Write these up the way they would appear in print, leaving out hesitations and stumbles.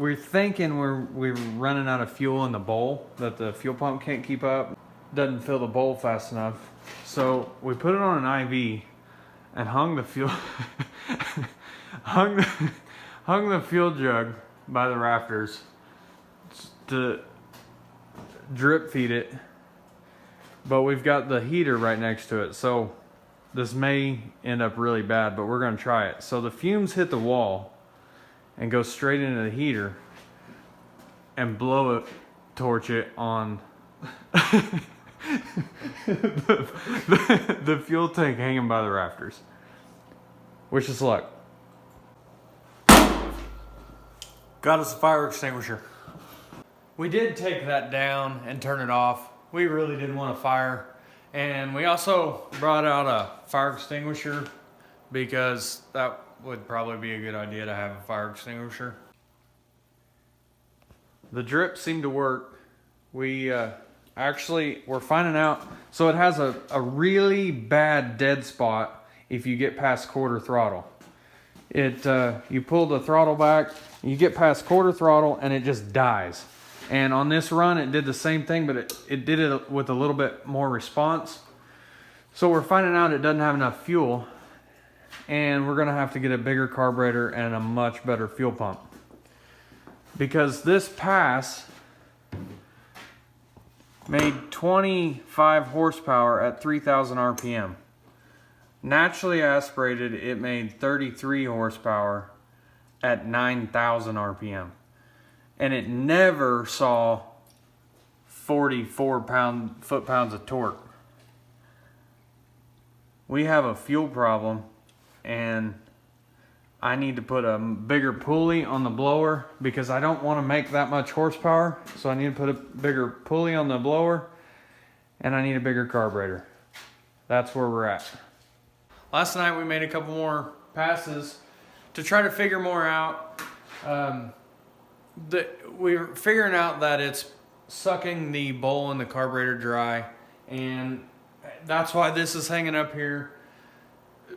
we're thinking we're running out of fuel in the bowl, that the fuel pump can't keep up, doesn't fill the bowl fast enough. So we put it on an IV and hung the fuel hung the fuel jug by the rafters to drip feed it. But we've got the heater right next to it, so this may end up really bad, but we're gonna try it. So the fumes hit the wall and go straight into the heater and blow it, torch it on the fuel tank hanging by the rafters. Wish us luck. Got us a fire extinguisher. We did take that down and turn it off. We really didn't want a fire. And we also brought out a fire extinguisher because that would probably be a good idea to have a fire extinguisher. The drip seemed to work. We're finding out, so it has a really bad dead spot if you get past quarter throttle. You pull the throttle back, you get past quarter throttle, and it just dies. And on this run, it did the same thing, but it did it with a little bit more response. So we're finding out it doesn't have enough fuel, and we're gonna have to get a bigger carburetor and a much better fuel pump. Because this pass made 25 horsepower at 3,000 RPM. Naturally aspirated, it made 33 horsepower at 9,000 RPM. And it never saw 44 foot-pounds of torque. We have a fuel problem, and I need to put a bigger pulley on the blower because I don't want to make that much horsepower. So I need to put a bigger pulley on the blower, and I need a bigger carburetor. That's where we're at. Last night we made a couple more passes to try to figure more out. We're figuring out that it's sucking the bowl in the carburetor dry, and that's why this is hanging up here,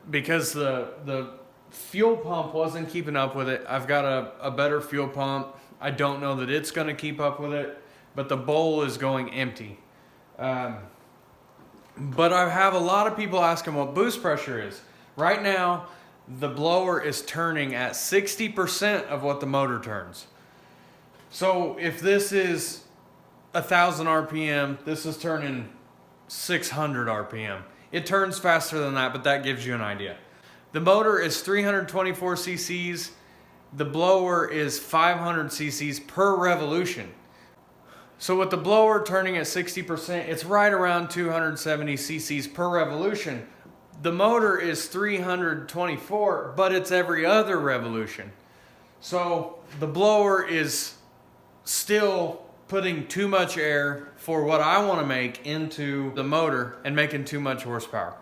because the fuel pump wasn't keeping up with it. I've got a better fuel pump. I don't know that it's going to keep up with it, but the bowl is going empty. But I have a lot of people asking what boost pressure is. Right now, the blower is turning at 60% of what the motor turns. So if this is 1,000 RPM, this is turning 600 RPM. It turns faster than that, but that gives you an idea. The motor is 324 cc's. The blower is 500 cc's per revolution. So with the blower turning at 60%, it's right around 270 cc's per revolution. The motor is 324, but it's every other revolution. So the blower is still putting too much air for what I want to make into the motor and making too much horsepower.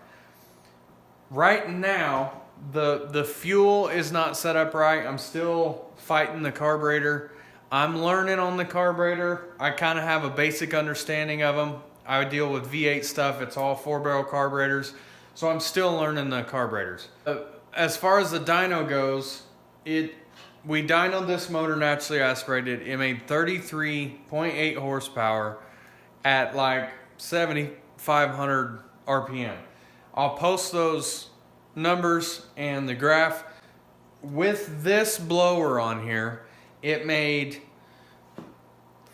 Right now, the fuel is not set up right. I'm still fighting the carburetor. I'm learning on the carburetor. I kind of have a basic understanding of them. I deal with V8 stuff. It's all 4-barrel carburetors. So I'm still learning the carburetors. As far as the dyno goes, we dynoed this motor naturally aspirated. It made 33.8 horsepower at like 7,500 RPM. I'll post those numbers and the graph. With this blower on here, it made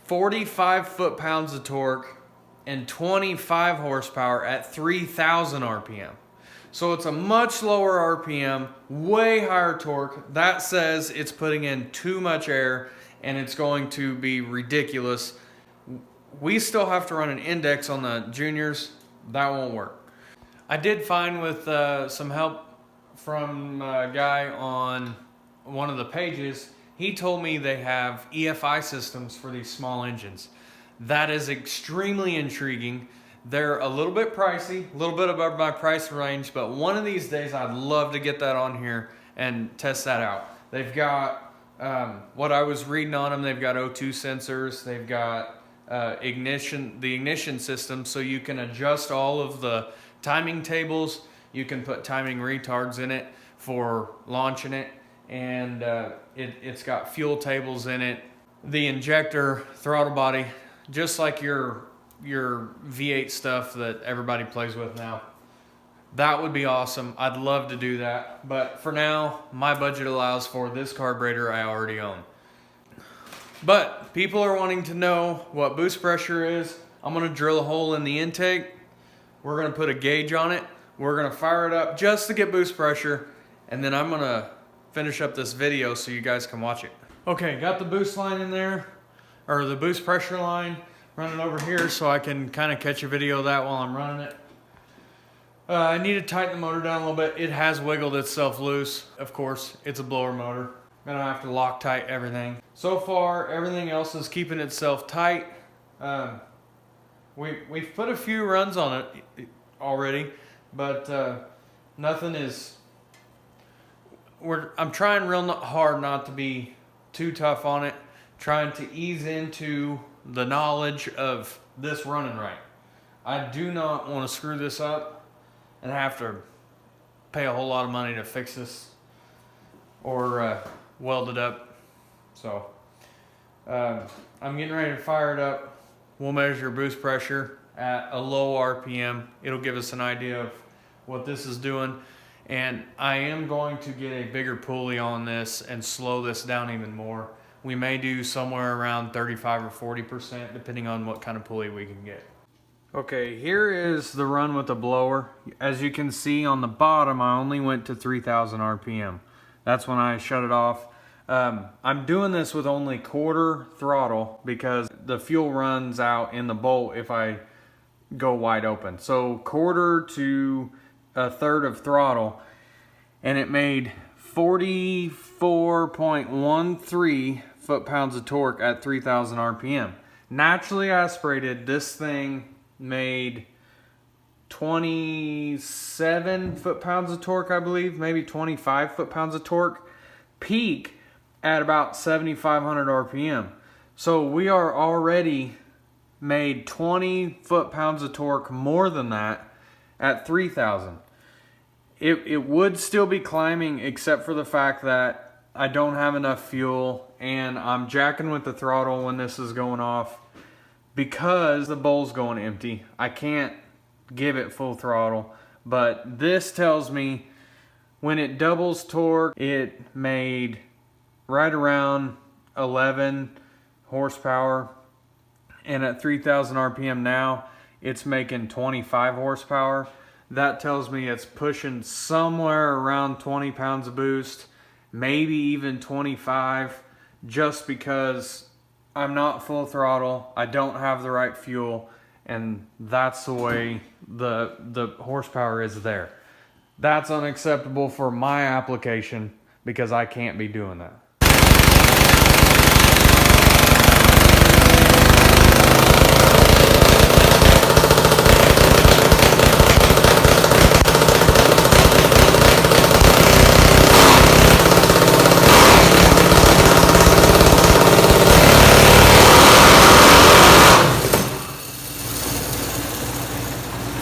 45 foot-pounds of torque and 25 horsepower at 3,000 RPM. So it's a much lower RPM, way higher torque. That says it's putting in too much air and it's going to be ridiculous. We still have to run an index on the juniors. That won't work. I did find with some help from a guy on one of the pages, he told me they have EFI systems for these small engines. That is extremely intriguing. They're a little bit pricey, a little bit above my price range, but one of these days I'd love to get that on here and test that out. They've got, what I was reading on them, they've got O2 sensors, they've got the ignition system, so you can adjust all of the timing tables. You can put timing retards in it for launching it, and it's got fuel tables in it. The injector, throttle body, just like your V8 stuff that everybody plays with now. That would be awesome. I'd love to do that. But for now, my budget allows for this carburetor I already own. But people are wanting to know what boost pressure is. I'm gonna drill a hole in the intake. We're gonna put a gauge on it. We're gonna fire it up just to get boost pressure. And then I'm gonna finish up this video so you guys can watch it. Okay, got the boost line in there, or the boost pressure line running over here so I can kind of catch a video of that while I'm running it. I need to tighten the motor down a little bit. It has wiggled itself loose. Of course, it's a blower motor. I'm gonna have to Loctite everything. So far, everything else is keeping itself tight. We've put a few runs on it already, but nothing is... I'm trying real hard not to be too tough on it, trying to ease into the knowledge of this running right. I do not want to screw this up and have to pay a whole lot of money to fix this or weld it up. So I'm getting ready to fire it up. We'll measure boost pressure at a low RPM. It'll give us an idea of what this is doing. And I am going to get a bigger pulley on this and slow this down even more. We may do somewhere around 35 or 40%, depending on what kind of pulley we can get. Okay, here is the run with the blower. As you can see on the bottom, I only went to 3,000 RPM. That's when I shut it off. I'm doing this with only quarter throttle because the fuel runs out in the bolt if I go wide open. So quarter to a third of throttle, and it made 44.13 foot-pounds of torque at 3,000 RPM. Naturally aspirated, this thing made 27 foot-pounds of torque, I believe, maybe 25 foot-pounds of torque, peak at about 7,500 RPM. So we are already made 20 foot-pounds of torque more than that at 3,000. It would still be climbing, except for the fact that I don't have enough fuel and I'm jacking with the throttle when this is going off because the bowl's going empty. I can't give it full throttle, but this tells me when it doubles torque, it made right around 11 horsepower, and at 3,000 RPM now, it's making 25 horsepower. That tells me it's pushing somewhere around 20 pounds of boost, maybe even 25, just because I'm not full throttle, I don't have the right fuel, and that's the way the horsepower is there. That's unacceptable for my application because I can't be doing that.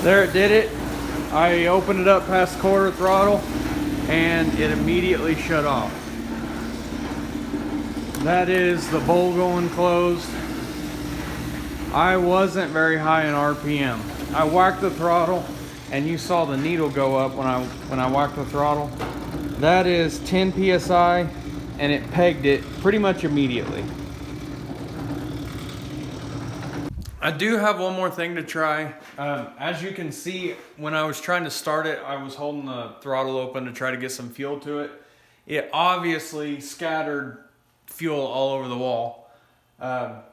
There, it did it. I opened it up past quarter throttle and it immediately shut off. That is the bowl going closed. I wasn't very high in RPM. I whacked the throttle and you saw the needle go up when I whacked the throttle. That is 10 PSI and it pegged it pretty much immediately. I do have one more thing to try. As you can see, when I was trying to start it, I was holding the throttle open to try to get some fuel to it. It obviously scattered fuel all over the wall,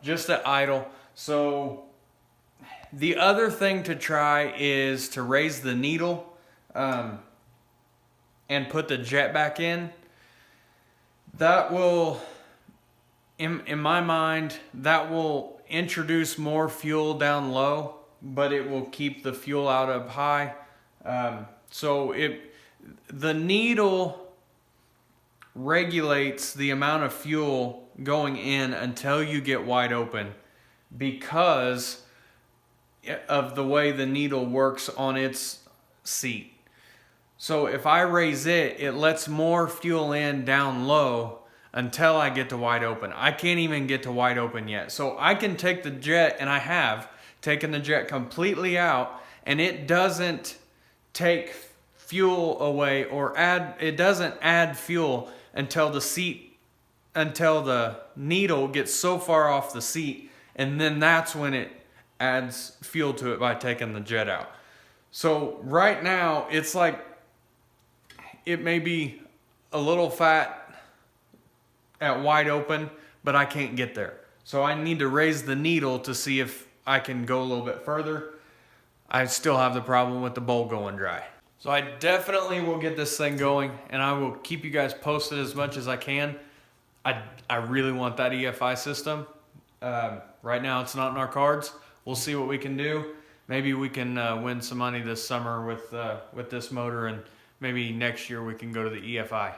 just at idle. So the other thing to try is to raise the needle and put the jet back in. That will, in my mind, that will introduce more fuel down low, but it will keep the fuel out up high. So the needle regulates the amount of fuel going in until you get wide open because of the way the needle works on its seat. So if I raise it, it lets more fuel in down low until I get to wide open. I can't even get to wide open yet. So I can take the jet, and I have taken the jet completely out, and it doesn't take fuel away or it doesn't add fuel until the needle gets so far off the seat, and then that's when it adds fuel to it by taking the jet out. So right now it's like it may be a little fat at wide open, but I can't get there. So I need to raise the needle to see if I can go a little bit further. I still have the problem with the bowl going dry. So I definitely will get this thing going, and I will keep you guys posted as much as I can. I really want that EFI system. Right now it's not in our cards. We'll see what we can do. Maybe we can win some money this summer with this motor, and maybe next year we can go to the EFI.